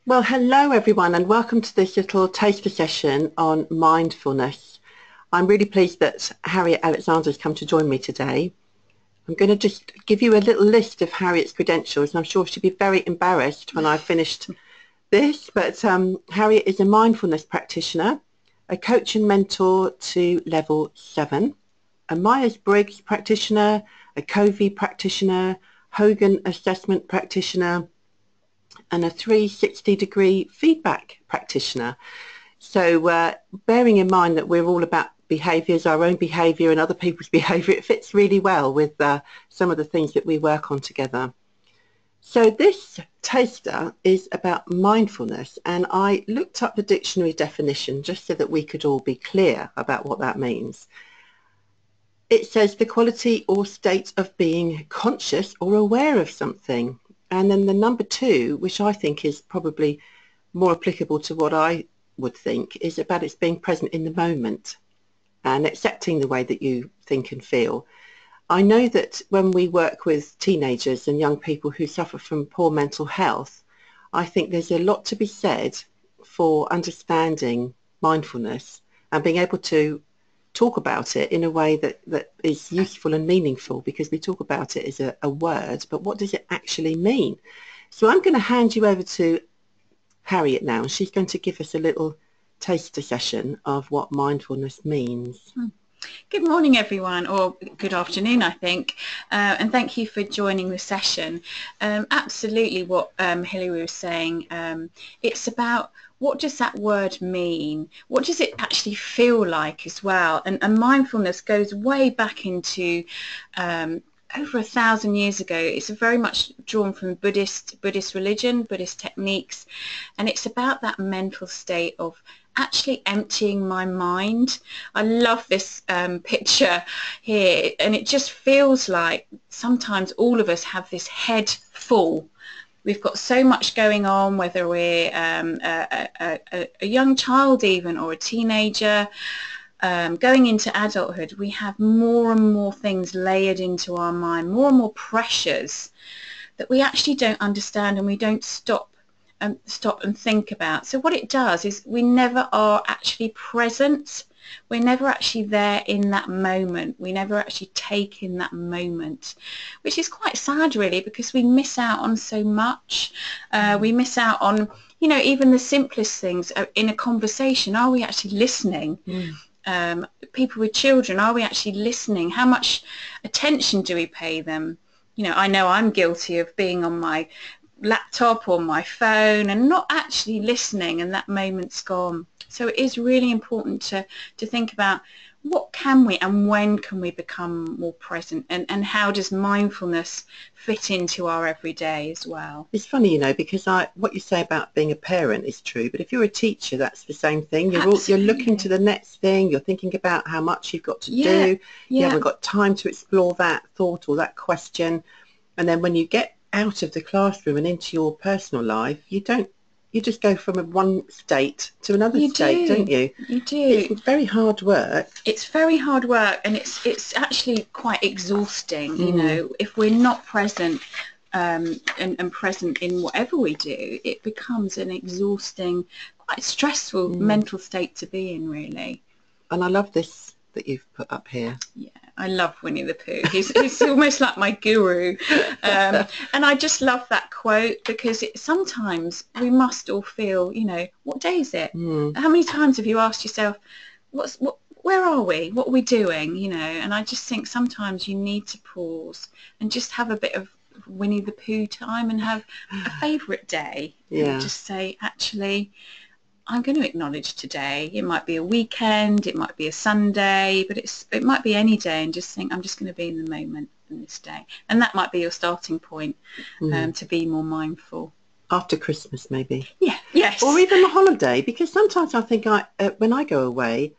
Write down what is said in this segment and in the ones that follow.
Well, hello everyone, and welcome to this little taster session on mindfulness. I'm really pleased that Harriet Alexander has come to join me today. I'm going to just give you a little list of Harriet's credentials, and I'm sure she'll be very embarrassed when I've finished this, but Harriet is a mindfulness practitioner, a coach and mentor to level 7, a Myers-Briggs practitioner, a Covey practitioner, Hogan assessment practitioner, and a 360-degree feedback practitioner. So bearing in mind that we're all about behaviours, our own behaviour and other people's behaviour, it fits really well with some of the things that we work on together. So this taster is about mindfulness, and I looked up the dictionary definition just so that we could all be clear about what that means. It says the quality or state of being conscious or aware of something. And then the number 2, which I think is probably more applicable to what I would think, is about its being present in the moment and accepting the way that you think and feel. I know that when we work with teenagers and young people who suffer from poor mental health, I think there's a lot to be said for understanding mindfulness and being able to talk about it in a way that is useful and meaningful, because we talk about it as a word, but what does it actually mean? So I'm going to hand you over to Harriet now, and she's going to give us a little taster session of what mindfulness means. Good morning everyone, or good afternoon I think, and thank you for joining the session. Absolutely what Hilary was saying, it's about what does that word mean? What does it actually feel like as well? And mindfulness goes way back into over 1,000 years ago. It's very much drawn from Buddhist religion, Buddhist techniques, and it's about that mental state of actually emptying my mind. I love this picture here, and it just feels like sometimes all of us have this head full. We've got so much going on, whether we're a young child even, or a teenager, going into adulthood. We have more and more things layered into our mind, more and more pressures that we actually don't understand, and we don't stop and think about. So what it does is we never are actually present. We're never actually there in that moment. We never actually take in that moment, which is quite sad really, because we miss out on so much. We miss out on, even the simplest things in a conversation. Are we actually listening? People with children, are we actually listening? How much attention do we pay them? I know I'm guilty of being on my laptop or my phone and not actually listening, and that moment's gone. So it is really important to think about what can we and when can we become more present, and how does mindfulness fit into our everyday as well. It's funny, because what you say about being a parent is true, but if you're a teacher, that's the same thing. You're looking to the next thing. You're thinking about how much you've got to do. You haven't got time to explore that thought or that question. And then when you get out of the classroom and into your personal life, you just go from one state to another state, don't you? You do. It's very hard work. It's very hard work, and it's actually quite exhausting, if we're not present and present in whatever we do. It becomes an exhausting, quite stressful mental state to be in, really. And I love this that you've put up here. Yeah, I love Winnie the Pooh. He's almost like my guru, and I just love that quote, because sometimes we must all feel, what day is it? How many times have you asked yourself, where are we? What are we doing? And I just think sometimes you need to pause and just have a bit of Winnie the Pooh time and have a favourite day. Yeah. And just say, actually, I'm going to acknowledge today. It might be a weekend, it might be a Sunday, but it might be any day, and just think, I'm just going to be in the moment in this day. And that might be your starting point to be more mindful. After Christmas, maybe. Yeah, yes. Or even a holiday, because sometimes I think when I go away,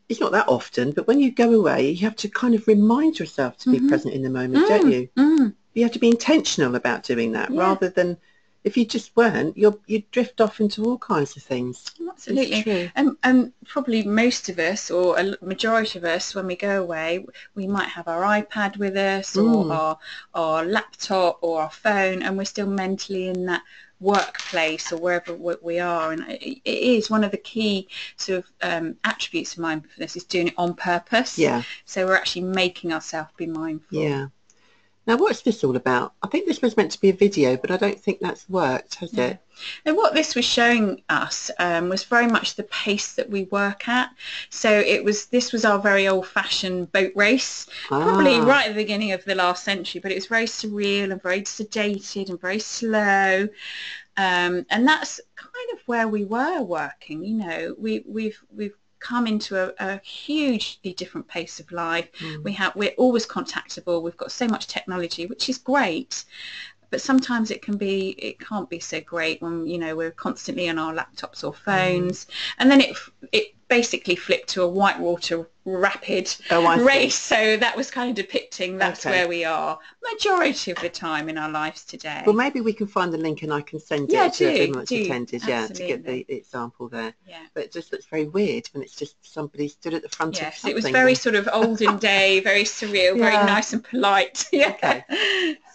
it's not that often, but when you go away, you have to kind of remind yourself to be present in the moment, don't you? You have to be intentional about doing that, rather than, if you just weren't, you'd drift off into all kinds of things. Absolutely. And probably most of us, or a majority of us, when we go away, we might have our iPad with us, or our laptop or our phone, and we're still mentally in that workplace or wherever we are. And it is one of the key sort of attributes of mindfulness is doing it on purpose. Yeah. So we're actually making ourselves be mindful. Yeah. Now, what's this all about? I think this was meant to be a video, but I don't think that's worked, has it? And what this was showing us was very much the pace that we work at. So this was our very old-fashioned boat race, probably right at the beginning of the last century, but it was very surreal and very sedated and very slow. And that's kind of where we were working. You know, we've come into a hugely different pace of life. We're always contactable. We've got so much technology, which is great, but sometimes it can't be so great when, you know, we're constantly on our laptops or phones. And then it basically flipped to a whitewater rapid race. So that was kind of depicting that's where we are majority of the time in our lives today. Well, maybe we can find the link and I can send it to everyone that's attended, to get the example there. Yeah. But it just looks very weird when it's just somebody stood at the front of something. Yes, it was very sort of olden day, very surreal, very nice and polite. Yeah. Okay.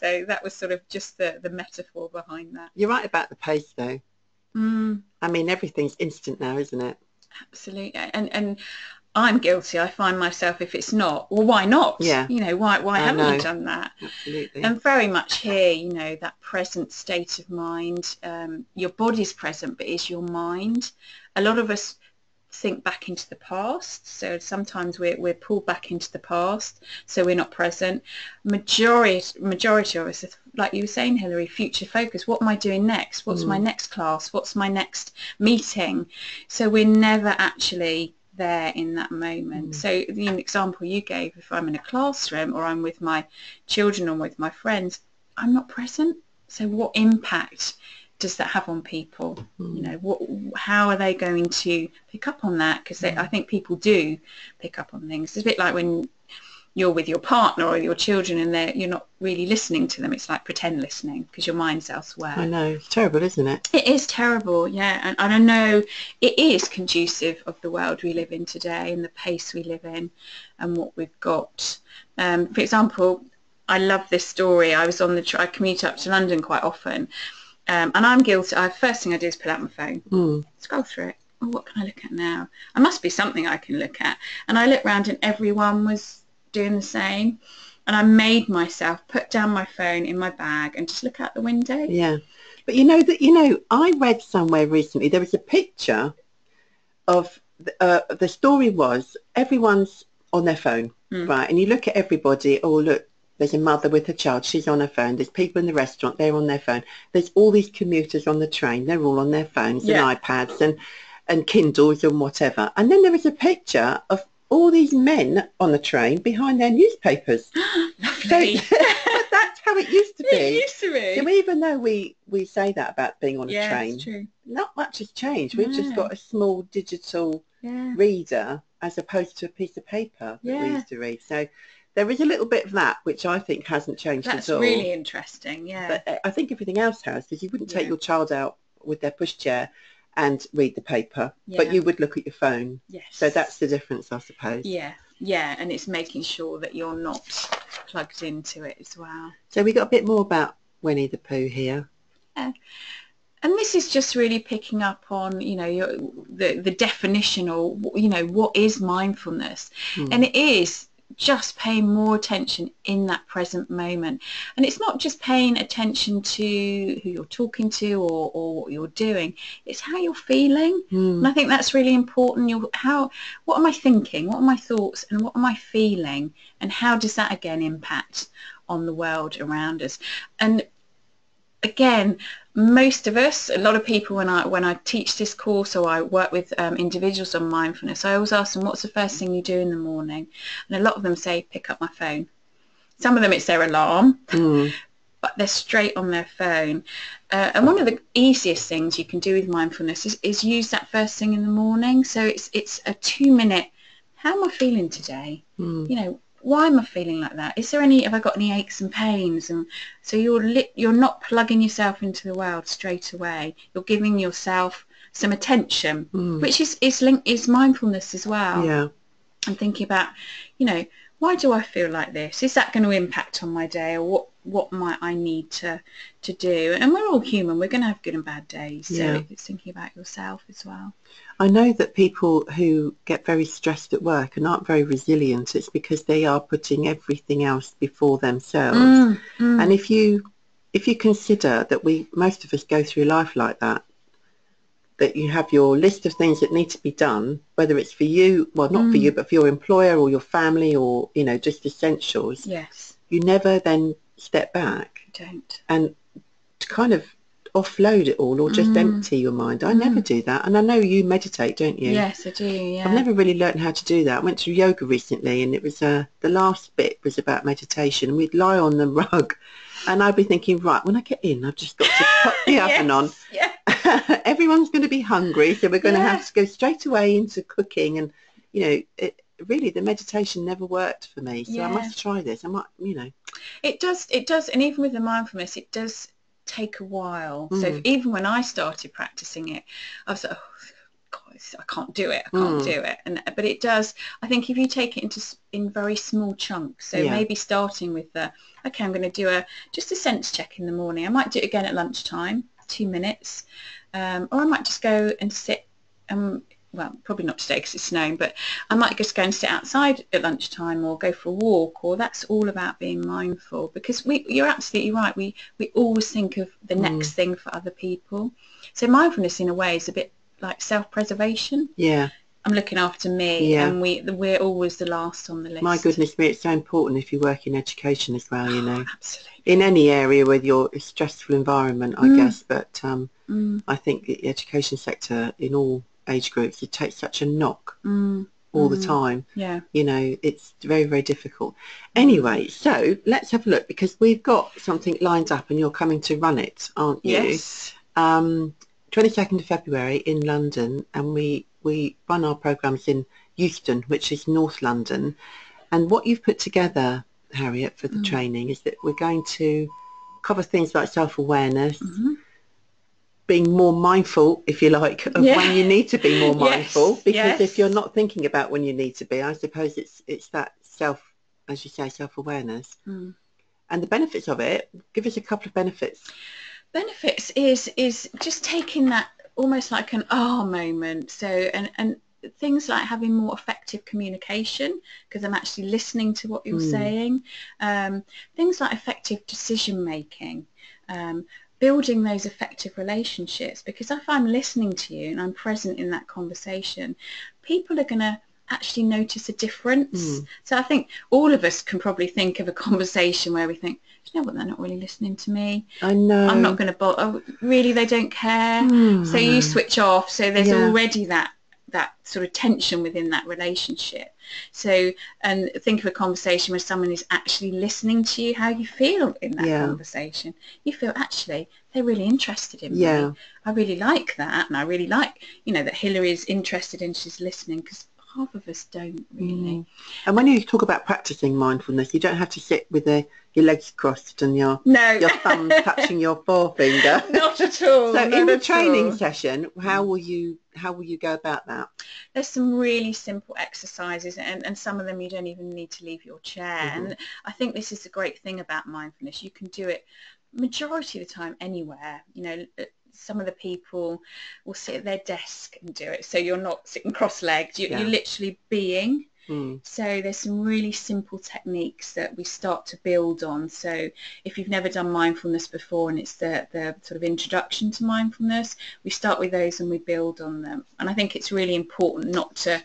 So that was sort of just the metaphor behind that. You're right about the pace, though. I mean, everything's instant now, isn't it? Absolutely. And I'm guilty. I find myself, if it's not, well, why not? Yeah. You know, why haven't you done that? Absolutely. And very much here, you know, that present state of mind. Your body's present, but is your mind? A lot of us think back into the past, so sometimes we're pulled back into the past, so we're not present. Majority of us, like you were saying, Hilary, future focus. What am I doing next? What's my next class? What's my next meeting? So we're never actually there in that moment. So the example you gave, if I'm in a classroom or I'm with my children or with my friends, I'm not present. So what impact does that have on people? You know, how are they going to pick up on that? Because I think people do pick up on things. It's a bit like when you're with your partner or your children and you're not really listening to them. It's like pretend listening because your mind's elsewhere. I know. It's terrible, isn't it? It is terrible, yeah. And I know it is conducive of the world we live in today and the pace we live in and what we've got. For example, I love this story. I commute up to London quite often. And I'm guilty. First thing I do is pull out my phone, scroll through it. Oh, what can I look at now? There must be something I can look at. And I looked around and everyone was doing the same. And I made myself put down my phone in my bag and just look out the window. Yeah. But I read somewhere recently, there was a picture of, the story was everyone's on their phone, right? And you look at everybody, oh, look, there's a mother with her child, she's on her phone. There's people in the restaurant, they're on their phone. There's all these commuters on the train, they're all on their phones and iPads and Kindles and whatever. And then there was a picture of all these men on the train behind their newspapers. Lovely. So, that's how it used to be. It used to be. So even though we say that about being on a train, it's true. Not much has changed. We've just got a small digital reader as opposed to a piece of paper that we used to read. So there is a little bit of that, which I think hasn't changed at all. That's really interesting, yeah. But I think everything else has, because you wouldn't take your child out with their pushchair and read the paper, but you would look at your phone. Yes. So that's the difference, I suppose. Yeah, and it's making sure that you're not plugged into it as well. So we got a bit more about Winnie the Pooh here. Yeah. And this is just really picking up on, you know, the definition or, you know, what is mindfulness? And it is just paying more attention in that present moment. And it's not just paying attention to who you're talking to or what you're doing, it's how you're feeling. And I think that's really important. What am I thinking? What are my thoughts? And what am I feeling? And how does that again impact on the world around us? And again, most of us, a lot of people, when I teach this course or I work with individuals on mindfulness, I always ask them, what's the first thing you do in the morning? And a lot of them say, pick up my phone. Some of them, it's their alarm, but they're straight on their phone. And one of the easiest things you can do with mindfulness is use that first thing in the morning. So it's a 2-minute, how am I feeling today? You know, why am I feeling like that? Have I got any aches and pains? And so you're not plugging yourself into the world straight away. You're giving yourself some attention, which is mindfulness as well. Yeah. And thinking about, you know, why do I feel like this? Is that going to impact on my day? Or what might I need to do? And we're all human. We're going to have good and bad days. So Yeah. it's thinking about yourself as well. I know that people who get very stressed at work and aren't very resilient, it's because they are putting everything else before themselves. And if you consider that most of us go through life like that you have your list of things that need to be done, whether it's for you, well, not for you, but for your employer or your family, or, you know, just essentials. Yes. You never then step back. Don't. And to kind of offload it all or just empty your mind. I never do that. And I know you meditate, don't you? Yes, I do, yeah. I've never really learned how to do that. I went to yoga recently, and it was the last bit was about meditation, and we'd lie on the rug and I'd be thinking, right, when I get in, I've just got to put the oven on. Yeah. Everyone's going to be hungry, so we're going to have to go straight away into cooking. And, you know, really the meditation never worked for me. So I must try this. I might, you know. It does. And even with the mindfulness, it does take a while. So even when I started practicing it, I was like, oh, God, I can't do it. I can't do it. But it does. I think if you take it in very small chunks, so maybe starting with okay, I'm going to do just a sense check in the morning. I might do it again at lunchtime, 2 minutes, or I might just go and sit. Well, probably not today because it's snowing, but I might just go and sit outside at lunchtime or go for a walk, or that's all about being mindful, because you're absolutely right. We always think of the next thing for other people. So mindfulness in a way is a bit like self-preservation. Yeah. I'm looking after me, and we're always the last on the list. My goodness me, it's so important if you work in education as well, you know. Absolutely. In any area with your stressful environment, I guess, but I think the education sector in all age groups, it takes such a knock all the time. Yeah. You know, it's very, very difficult. Anyway, so let's have a look, because we've got something lined up and you're coming to run it, aren't you? Yes. 22nd of February in London, and we run our programmes in Euston, which is North London. And what you've put together, Harriet, for the training is that we're going to cover things like self-awareness, being more mindful, if you like, of when you need to be more mindful, because if you're not thinking about when you need to be, I suppose it's that as you say, self-awareness. And the benefits of it, give us a couple of benefits. Benefits is just taking that almost like an moment. So and things like having more effective communication, because I'm actually listening to what you're saying. Things like effective decision making. Building those effective relationships, because if I'm listening to you and I'm present in that conversation, people are going to actually notice a difference. So I think all of us can probably think of a conversation where we think, you know what, they're not really listening to me. I know. I'm not going to oh, really, they don't care. So you switch off. So there's already that sort of tension within that relationship. So, and think of a conversation where someone is actually listening to you, how you feel in that conversation. You feel, actually, they're really interested in me. I really like that. And I really like, you know, that Hilary is interested in, she's listening, because half of us don't really. And when you talk about practicing mindfulness, you don't have to sit with your legs crossed and your thumb touching your forefinger. Not at all. So in the training session, how will you go about that? There's some really simple exercises, and some of them you don't even need to leave your chair. And I think this is the great thing about mindfulness. You can do it majority of the time anywhere. You know, some of the people will sit at their desk and do it, so you're not sitting cross-legged. You're literally being. So there's some really simple techniques that we start to build on. So if you've never done mindfulness before, and it's the sort of introduction to mindfulness, we start with those and we build on them. And I think it's really important not to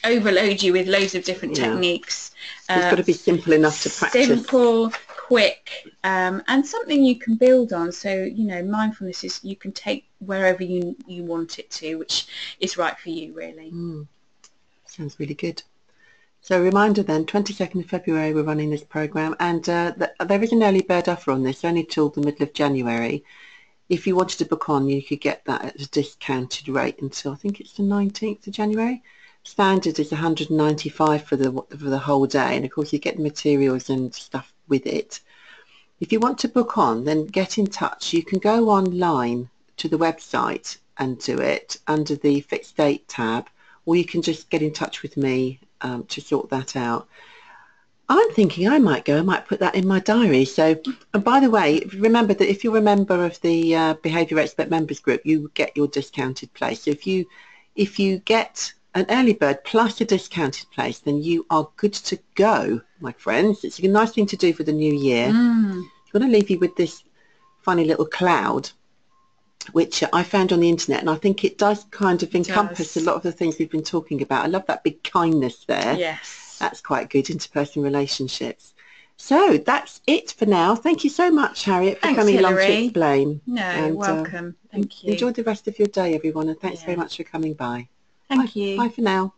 overload you with loads of different techniques. It's got to be simple enough to practice. Simple, quick, and something you can build on. So, you know, mindfulness is, you can take wherever you want it to, which is right for you, really. Sounds really good. So a reminder then, 22nd of February we're running this programme, and there is an early bird offer on this, only till the middle of January. If you wanted to book on, you could get that at a discounted rate until, I think it's the 19th of January. Standard is 195 for the whole day, and of course you get the materials and stuff with it. If you want to book on, then get in touch. You can go online to the website and do it under the fixed date tab, or you can just get in touch with me to sort that out. I'm thinking I might go. I might put that in my diary. So, and by the way, remember that if you're a member of the Behaviour Expert Members Group, you get your discounted place. So if you get an early bird plus a discounted place, then you are good to go, my friends. It's a nice thing to do for the new year. I'm going to leave you with this funny little cloud, which I found on the internet, and I think it does kind of encompass a lot of the things we've been talking about. I love that big kindness there. Yes. That's quite good, interpersonal relationships. So that's it for now. Thank you so much, Harriet, for coming along to explain. No, you're welcome. Thank you. Enjoy the rest of your day, everyone, and thanks very much for coming by. Thank you. Bye for now.